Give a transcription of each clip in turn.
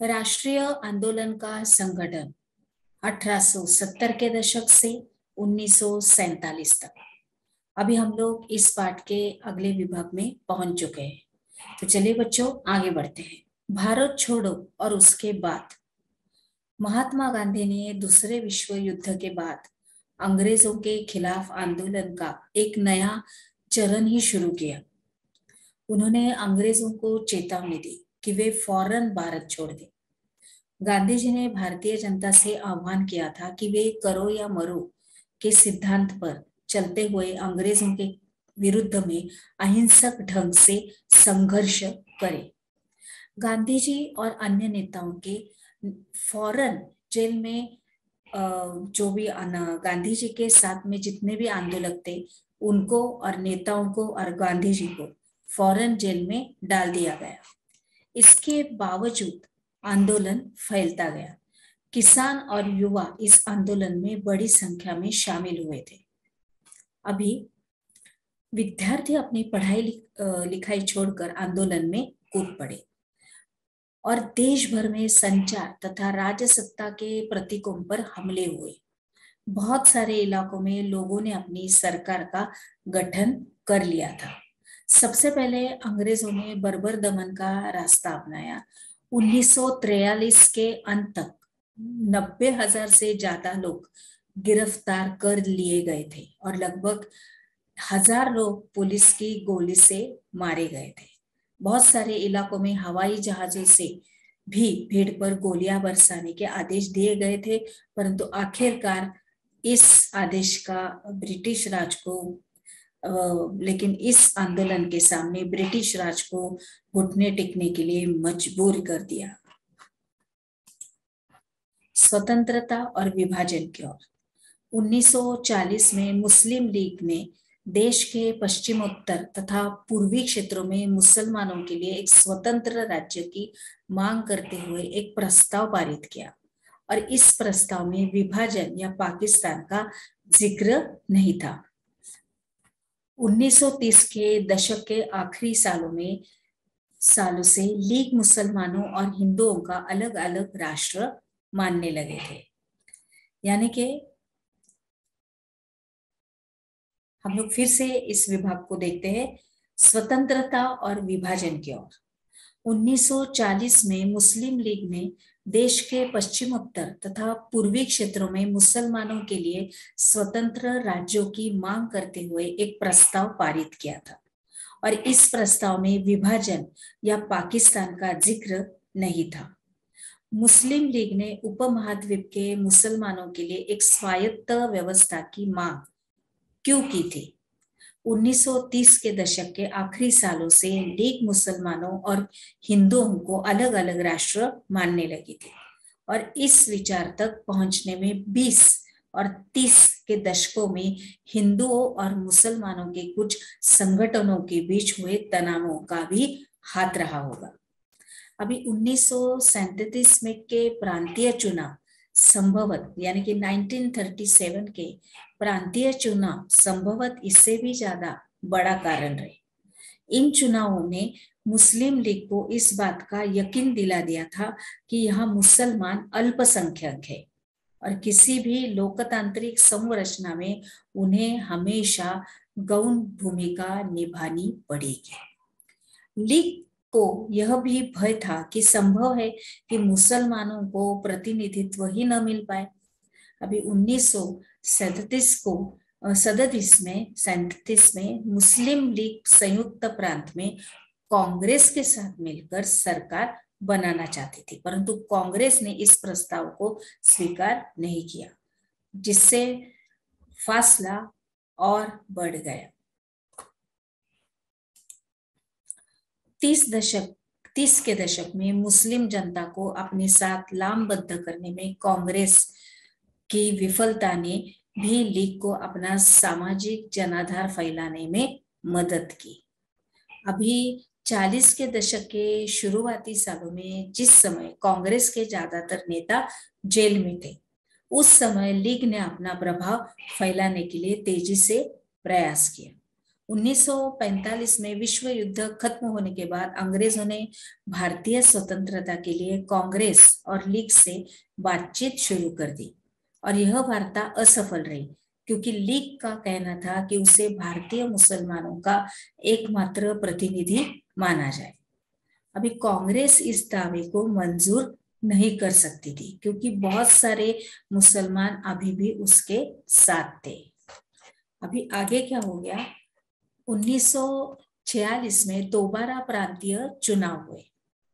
राष्ट्रीय आंदोलन का संगठन 1870 के दशक से 1947 तक। अभी हम लोग इस पाठ के अगले विभाग में पहुंच चुके हैं, तो चलिए बच्चों आगे बढ़ते हैं। भारत छोड़ो और उसके बाद महात्मा गांधी ने दूसरे विश्व युद्ध के बाद अंग्रेजों के खिलाफ आंदोलन का एक नया चरण ही शुरू किया। उन्होंने अंग्रेजों को चेतावनी दी कि वे फौरन भारत छोड़ दें। गांधी जी ने भारतीय जनता से आह्वान किया था कि वे करो या मरो के सिद्धांत पर चलते हुए अंग्रेजों के विरुद्ध में अहिंसक ढंग से संघर्ष करें। गांधी जी और अन्य नेताओं के फौरन जेल में जो भी गांधी जी के साथ में जितने भी आंदोलक थे उनको और नेताओं को और गांधी जी को फौरन जेल में डाल दिया गया। इसके बावजूद आंदोलन फैलता गया। किसान और युवा इस आंदोलन में बड़ी संख्या में शामिल हुए थे। अभी विद्यार्थी अपनी पढ़ाई लिखाई छोड़कर आंदोलन में कूद पड़े और देश भर में संचार तथा राजसत्ता के प्रतीकों पर हमले हुए। बहुत सारे इलाकों में लोगों ने अपनी सरकार का गठन कर लिया था। सबसे पहले अंग्रेजों ने बर्बर दमन का रास्ता अपनाया। 1943 के अंत तक 90,000 से ज्यादा लोग गिरफ्तार कर लिए गए थे और लगभग 1000 लोग पुलिस की गोली से मारे गए थे। बहुत सारे इलाकों में हवाई जहाजों से भी भीड़ पर गोलियां बरसाने के आदेश दिए गए थे, परंतु आखिरकार इस आदेश का ब्रिटिश राज को लेकिन इस आंदोलन के सामने ब्रिटिश राज को घुटने टेकने के लिए मजबूर कर दिया। स्वतंत्रता और विभाजन की ओर 1940 में मुस्लिम लीग ने देश के पश्चिमोत्तर तथा पूर्वी क्षेत्रों में मुसलमानों के लिए एक स्वतंत्र राज्य की मांग करते हुए एक प्रस्ताव पारित किया और इस प्रस्ताव में विभाजन या पाकिस्तान का जिक्र नहीं था। 1930 के दशक के आखिरी सालों से लीग मुसलमानों और हिंदुओं का अलग अलग राष्ट्र मानने लगे थे। यानी कि हम लोग फिर से इस विभाग को देखते हैं, स्वतंत्रता और विभाजन की ओर। 1940 में मुस्लिम लीग ने देश के पश्चिमोत्तर तथा पूर्वी क्षेत्रों में मुसलमानों के लिए स्वतंत्र राज्यों की मांग करते हुए एक प्रस्ताव पारित किया था और इस प्रस्ताव में विभाजन या पाकिस्तान का जिक्र नहीं था। मुस्लिम लीग ने उपमहाद्वीप के मुसलमानों के लिए एक स्वायत्त व्यवस्था की मांग क्यों की थी? 1930 के दशक के आखिरी सालों से लीग मुसलमानों और हिंदुओं को अलग अलग राष्ट्र मानने लगी थी और इस विचार तक पहुंचने में 20 और 30 के दशकों में हिंदुओं और मुसलमानों के कुछ संगठनों के बीच हुए तनावों का भी हाथ रहा होगा। अभी 1937 में के प्रांतीय चुनाव संभवत यानी कि 1937 के प्रांतीय चुनाव संभवत इससे भी ज्यादा बड़ा कारण रहे। इन चुनावों ने मुस्लिम लीग को इस बात का यकीन दिला दिया था कि यहाँ मुसलमान अल्पसंख्यक है और किसी भी लोकतांत्रिक संरचना में उन्हें हमेशा गौण भूमिका निभानी पड़ेगी। लीग को यह भी भय था कि संभव है कि मुसलमानों को प्रतिनिधित्व ही न मिल पाए। अभी 1937 में मुस्लिम लीग संयुक्त प्रांत में कांग्रेस के साथ मिलकर सरकार बनाना चाहती थी, परंतु कांग्रेस ने इस प्रस्ताव को स्वीकार नहीं किया, जिससे फासला और बढ़ गया। 30 के दशक में मुस्लिम जनता को अपने साथ लामबद्ध करने में कांग्रेस की विफलता ने भी लीग को अपना सामाजिक जनाधार फैलाने में मदद की। अभी 40 के दशक के शुरुआती सालों में जिस समय कांग्रेस के ज्यादातर नेता जेल में थे, उस समय लीग ने अपना प्रभाव फैलाने के लिए तेजी से प्रयास किया 1945 में विश्व युद्ध खत्म होने के बाद अंग्रेजों ने भारतीय स्वतंत्रता के लिए कांग्रेस और लीग से बातचीत शुरू कर दी, और यह वार्ता असफल रही क्योंकि लीग का कहना था कि उसे भारतीय मुसलमानों का एकमात्र प्रतिनिधि माना जाए। अभी कांग्रेस इस दावे को मंजूर नहीं कर सकती थी क्योंकि बहुत सारे मुसलमान अभी भी उसके साथ थे। अभी आगे क्या हो गया, 1946 में दोबारा प्रांतीय चुनाव हुए।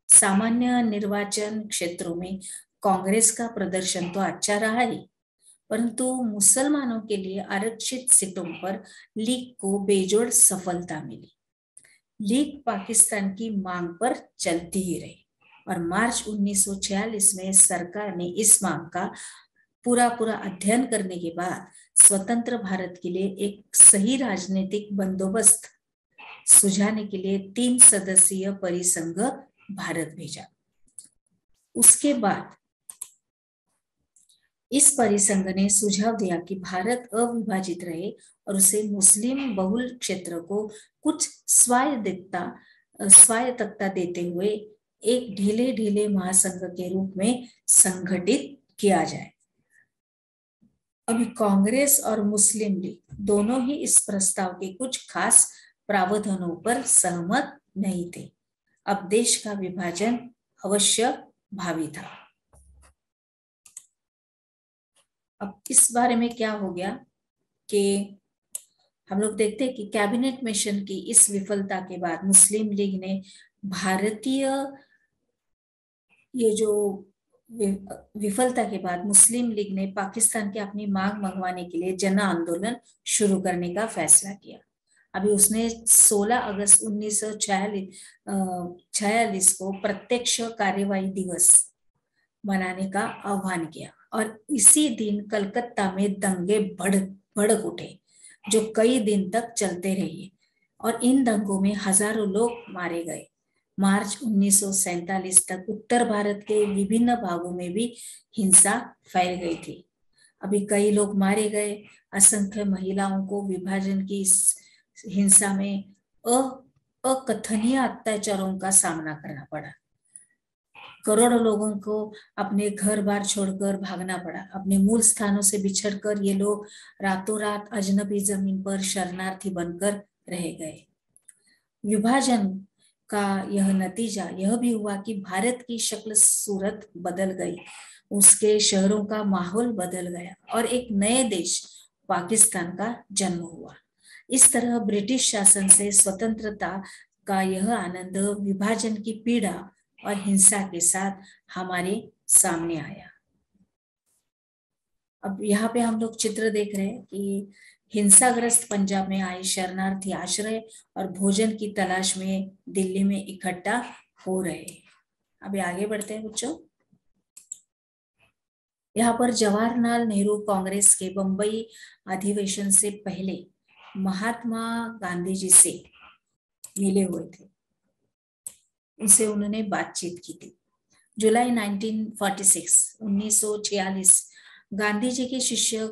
सामान्य निर्वाचन क्षेत्रों में कांग्रेस का प्रदर्शन तो अच्छा रहा ही, परंतु मुसलमानों के लिए आरक्षित सीटों पर लीग को बेजोड़ सफलता मिली। लीग पाकिस्तान की मांग पर चलती ही रही और मार्च 1946 में सरकार ने इस मांग का पूरा अध्ययन करने के बाद स्वतंत्र भारत के लिए एक सही राजनीतिक बंदोबस्त सुझाने के लिए 3 सदस्यीय परिसंघ भारत भेजा। उसके बाद इस परिसंघ ने सुझाव दिया कि भारत अविभाजित रहे और उसे मुस्लिम बहुल क्षेत्र को कुछ स्वायत्तता देते हुए एक ढीले महासंघ के रूप में संगठित किया जाए। अभी कांग्रेस और मुस्लिम लीग दोनों ही इस प्रस्ताव के कुछ खास प्रावधानों पर सहमत नहीं थे। अब देश का विभाजन अवश्य भावी था। अब इस बारे में क्या हो गया कि हम लोग देखते हैं कि कैबिनेट मिशन की इस विफलता के बाद मुस्लिम लीग ने भारतीय ये जो विफलता के बाद मुस्लिम लीग ने पाकिस्तान के अपनी मांग मंगवाने के लिए जन आंदोलन शुरू करने का फैसला किया। अभी उसने 16 अगस्त 1946 को प्रत्यक्ष कार्यवाही दिवस मनाने का आह्वान किया और इसी दिन कलकत्ता में दंगे भड़क उठे जो कई दिन तक चलते रहे और इन दंगों में हजारों लोग मारे गए। मार्च 1947 तक उत्तर भारत के विभिन्न भागों में भी हिंसा फैल गई थी। अभी कई लोग मारे गए, असंख्य महिलाओं को विभाजन की इस हिंसा में अकथनीय अत्याचारों का सामना करना पड़ा। करोड़ों लोगों को अपने घर बार छोड़कर भागना पड़ा। अपने मूल स्थानों से बिछड़कर ये लोग रातों रात अजनबी जमीन पर शरणार्थी बनकर रह गए। विभाजन का यह नतीजा यह भी हुआ कि भारत की शक्ल सूरत बदल गई, उसके शहरों का माहौल बदल गया और एक नए देश पाकिस्तान का जन्म हुआ। इस तरह ब्रिटिश शासन से स्वतंत्रता का यह आनंद विभाजन की पीड़ा और हिंसा के साथ हमारे सामने आया। अब यहाँ पे हम लोग चित्र देख रहे हैं कि हिंसाग्रस्त पंजाब में आए शरणार्थी आश्रय और भोजन की तलाश में दिल्ली में इकट्ठा हो रहे हैं। अभी आगे बढ़ते हैं बच्चों। यहाँ पर जवाहरलाल नेहरू कांग्रेस के बंबई अधिवेशन से पहले महात्मा गांधी जी से मिले हुए थे, उनसे उन्होंने बातचीत की थी। जुलाई 1946 गांधी जी के शिष्य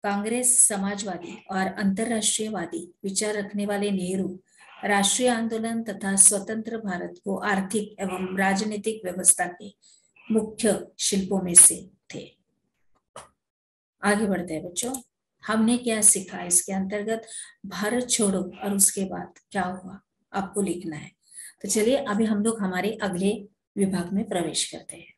कांग्रेस समाजवादी और अंतरराष्ट्रीयवादी विचार रखने वाले नेहरू राष्ट्रीय आंदोलन तथा स्वतंत्र भारत को आर्थिक एवं राजनीतिक व्यवस्था के मुख्य शिल्पों में से थे। आगे बढ़ते हैं बच्चों, हमने क्या सीखा इसके अंतर्गत। भारत छोड़ो और उसके बाद क्या हुआ आपको लिखना है। तो चलिए अभी हम लोग हमारे अगले विभाग में प्रवेश करते हैं।